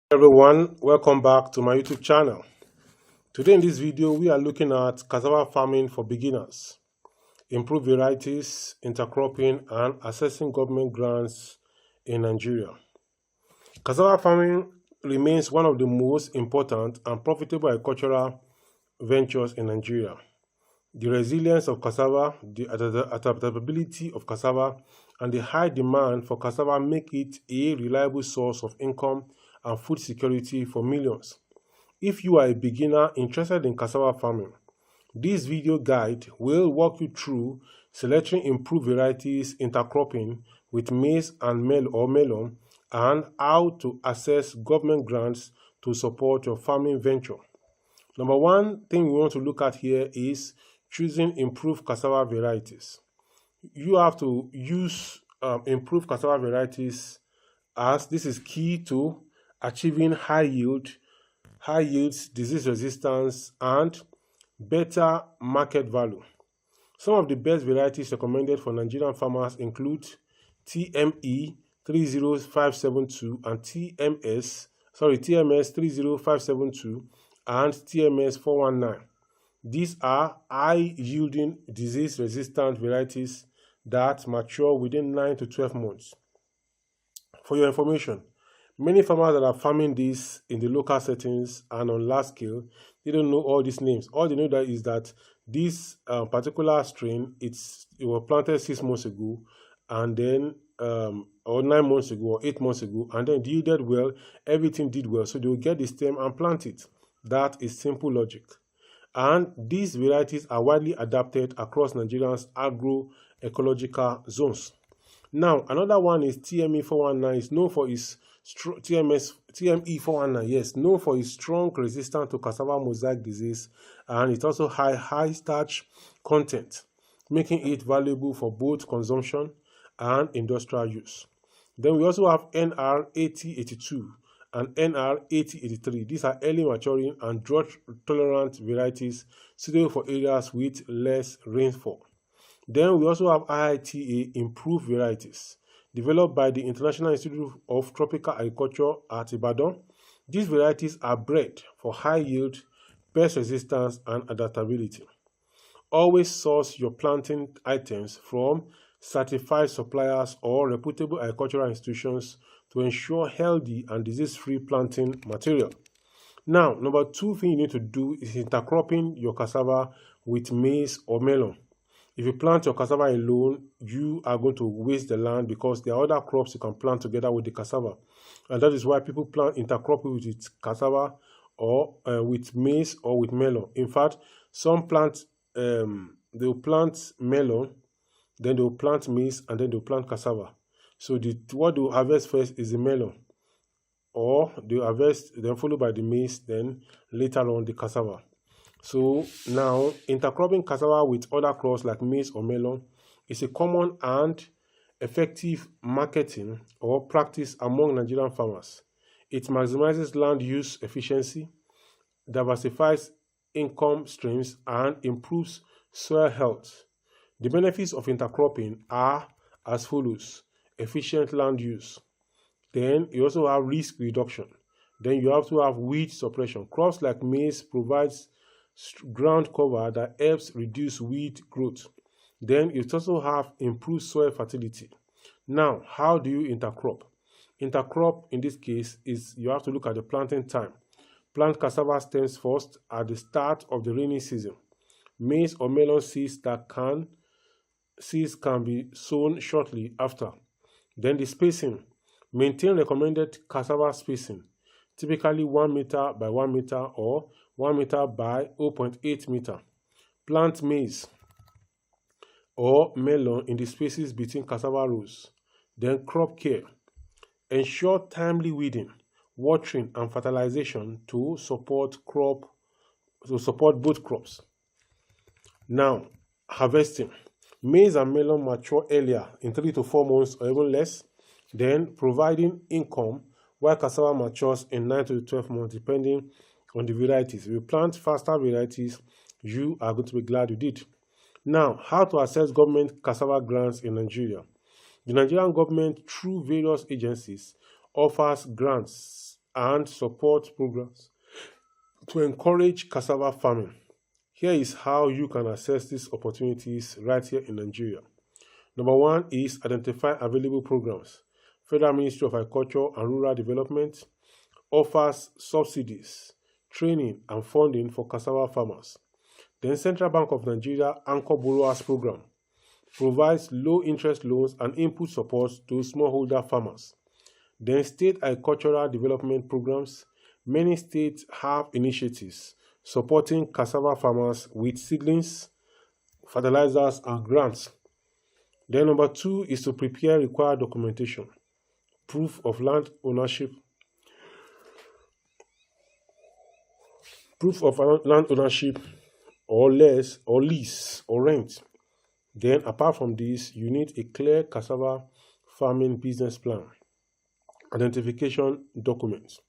Everyone, welcome back to my YouTube channel. Today in this video we are looking at cassava farming for beginners, improved varieties, intercropping and accessing government grants in Nigeria. Cassava farming remains one of the most important and profitable agricultural ventures in Nigeria. The resilience of cassava, the adaptability of cassava, and the high demand for cassava make it a reliable source of income and food security for millions. If you are a beginner interested in cassava farming, this video guide will walk you through selecting improved varieties, intercropping with maize and melon, and how to access government grants to support your farming venture. Number one thing we want to look at here is choosing improved cassava varieties. You have to use improved cassava varieties as this is key to achieving high yields, disease resistance, and better market value. Some of the best varieties recommended for Nigerian farmers include TME 30572 and TMS 30572 and TMS 419. These are high-yielding, disease-resistant varieties that mature within 9 to 12 months. For your information, many farmers that are farming this in the local settings and on large scale, they don't know all these names. All they know that is that this particular strain, it was planted 6 months ago, and then or 9 months ago or 8 months ago, and then it yielded well, everything did well, so they will get the stem and plant it. That is simple logic. And these varieties are widely adapted across Nigeria's agroecological zones. Now, another one is TME 419. It's known for its TME 419, yes, known for its strong resistance to cassava mosaic disease, and it also has high starch content, making it valuable for both consumption and industrial use. Then we also have NR 8082 and NR 8083. These are early maturing and drought-tolerant varieties suitable for areas with less rainfall. Then we also have IITA improved varieties developed by the International Institute of Tropical Agriculture at Ibadan. These varieties are bred for high yield, pest resistance, and adaptability. Always source your planting items from certified suppliers or reputable agricultural institutions to ensure healthy and disease-free planting material. Now, number two thing you need to do is intercropping your cassava with maize or melon. If you plant your cassava alone, you are going to waste the land because there are other crops you can plant together with the cassava. And that is why people plant intercropping with cassava or with maize or with melon. In fact, some plant, they'll plant melon, then they'll plant maize, and then they'll plant cassava. So what they'll harvest first is the melon, or they'll harvest, then followed by the maize, then later on the cassava. So now, intercropping cassava with other crops like maize or melon is a common and effective marketing or practice among Nigerian farmers. It maximizes land use efficiency, diversifies income streams, and improves soil health. The benefits of intercropping are as follows: efficient land use. Then you also have risk reduction. Then you have to have weed suppression. Crops like maize provides ground cover that helps reduce weed growth. Then it also have improved soil fertility. Now, how do you intercrop? Intercrop in this case is you have to look at the planting time. Plant cassava stems first at the start of the rainy season. Maize or melon seeds can be sown shortly after. Then the spacing. Maintain recommended cassava spacing, typically 1 meter by 1 meter or 1 meter by 0.8 meter. Plant maize or melon in the spaces between cassava rows. Then crop care. Ensure timely weeding, watering, and fertilization to support both crops. Now, harvesting. Maize and melon mature earlier in 3 to 4 months or even less, then providing income, while cassava matures in 9 to 12 months depending on the varieties. If you plant faster varieties, you are going to be glad you did. Now, how to access government cassava grants in Nigeria? The Nigerian government, through various agencies, offers grants and support programs to encourage cassava farming. Here is how you can access these opportunities right here in Nigeria. Number one is identify available programs. Federal Ministry of Agriculture and Rural Development offers subsidies, training, and funding for cassava farmers. Then Central Bank of Nigeria Anchor Borrowers Program provides low-interest loans and input support to smallholder farmers. Then state agricultural development programs. Many states have initiatives supporting cassava farmers with seedlings, fertilizers, and grants. Then number two is to prepare required documentation, proof of land ownership, or lease or rent. Then apart from this, you need a clear cassava farming business plan, identification documents,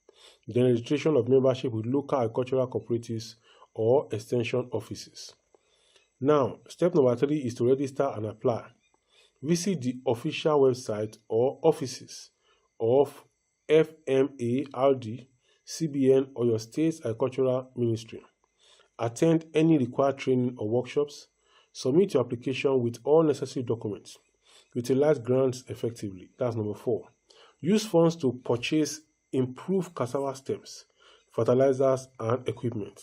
then registration of membership with local agricultural cooperatives or extension offices. Now, step number three is to register and apply. Visit the official website or offices of FMARD, CBN, or your state's agricultural ministry. Attend any required training or workshops. Submit your application with all necessary documents. Utilize grants effectively. That's number four. Use funds to purchase improved cassava stems, fertilizers, and equipment.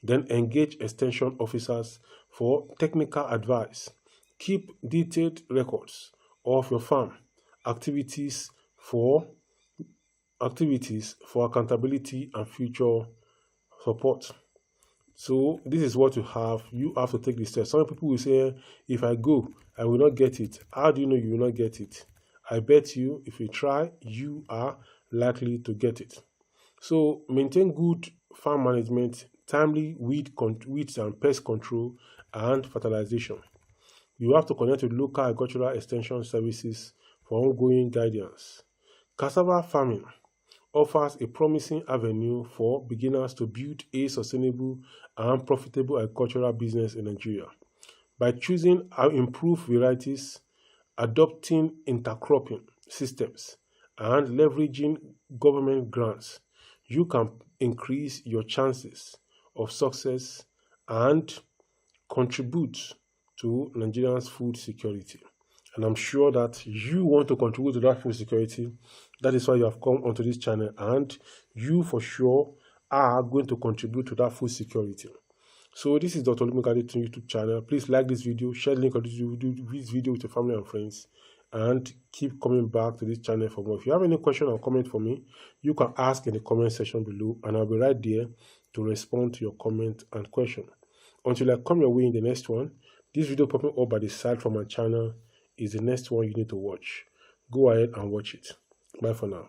Then engage extension officers for technical advice. Keep detailed records of your farm activities for accountability and future support. So this is what you have. You have to take the steps. Some people will say, if I go, I will not get it. How do you know you will not get it? I bet you, if you try, you are likely to get it. So maintain good farm management, timely weeds and pest control, and fertilization. You have to connect with local agricultural extension services for ongoing guidance. Cassava farming offers a promising avenue for beginners to build a sustainable and profitable agricultural business in Nigeria. By choosing improved varieties, adopting intercropping systems, and leveraging government grants, you can increase your chances of success and contribute to Nigerians' food security. And I'm sure that you want to contribute to that food security. That is why you have come onto this channel, and you for sure are going to contribute to that food security. So this is Dr. Olumide YouTube channel. Please like this video, share the link of this video with your family and friends, and keep coming back to this channel for more. If you have any question or comment for me, you can ask in the comment section below, and I'll be right there to respond to your comment and question. Until I come your way in the next one, this video popping up by the side from my channel is the next one you need to watch. Go ahead and watch it. Bye for now.